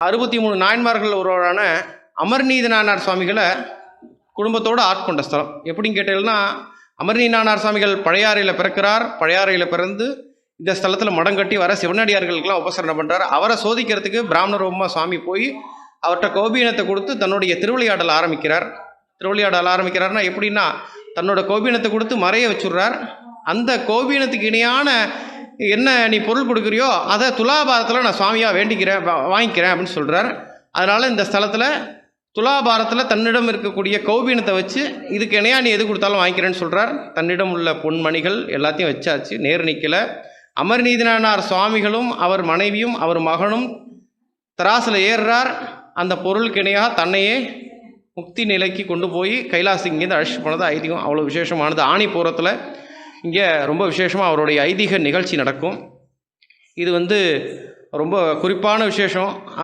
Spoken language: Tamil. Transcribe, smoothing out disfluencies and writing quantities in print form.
63 நாயன்மார்கள் ஒருவரான அமர்நீத நாயனார் சுவாமிகளை குடும்பத்தோடு ஆட்கொண்ட ஸ்தலம். எப்படின்னு கேட்டீங்கன்னா, அமர்நீத நாயனார் சுவாமிகள் பழையாறையில் பிறக்கிறார். பழையாறையில் பிறந்து இந்த ஸ்தலத்தில் மடம் கட்டி வர சிவனடியார்களுக்கெல்லாம் உபசரணம் பண்ணுறார். அவரை சோதிக்கிறதுக்கு பிராமண ரூபமாக சுவாமி போய் அவர்கிட்ட கோபீனத்தை கொடுத்து தன்னுடைய திருவிளையாடல் ஆரம்பிக்கிறார். திருவிளையாடல் ஆரம்பிக்கிறார்னா எப்படின்னா, தன்னோட கோபீனத்தை கொடுத்து மறைய வச்சுடுறார். அந்த கோபீனத்துக்கு இணையான என்ன நீ பொருள் கொடுக்குறியோ அதை துலாபாரத்தில் நான் சுவாமியாக வேண்டிக்கிறேன், வாங்கிக்கிறேன் அப்படின்னு சொல்கிறார். அதனால் இந்த ஸ்தலத்தில் துலாபாரத்தில் தன்னிடம் இருக்கக்கூடிய கௌபீனத்தை வச்சு இதுக்கு இணையாக நீ எது கொடுத்தாலும் வாங்கிக்கிறேன்னு சொல்கிறார். தன்னிடம் உள்ள பொன்மணிகள் எல்லாத்தையும் வச்சாச்சு, நேர் நிற்கலை. அமர்நீதனார் சுவாமிகளும் அவர் மனைவியும் அவர் மகனும் தராசில் ஏறுறார். அந்த பொருளுக்கு இணையாக தன்னையே முக்தி நிலைக்கு கொண்டு போய் கைலாசி இங்கேருந்து அழைச்சிட்டு போனது ஐதீகம். அவ்வளோ விசேஷமானது. ஆணிப்பூரத்தில் இங்கே ரொம்ப விசேஷமாக அவருடைய ஐதீக நிகழ்ச்சி நடக்கும். இது ரொம்ப குறிப்பான விசேஷம்.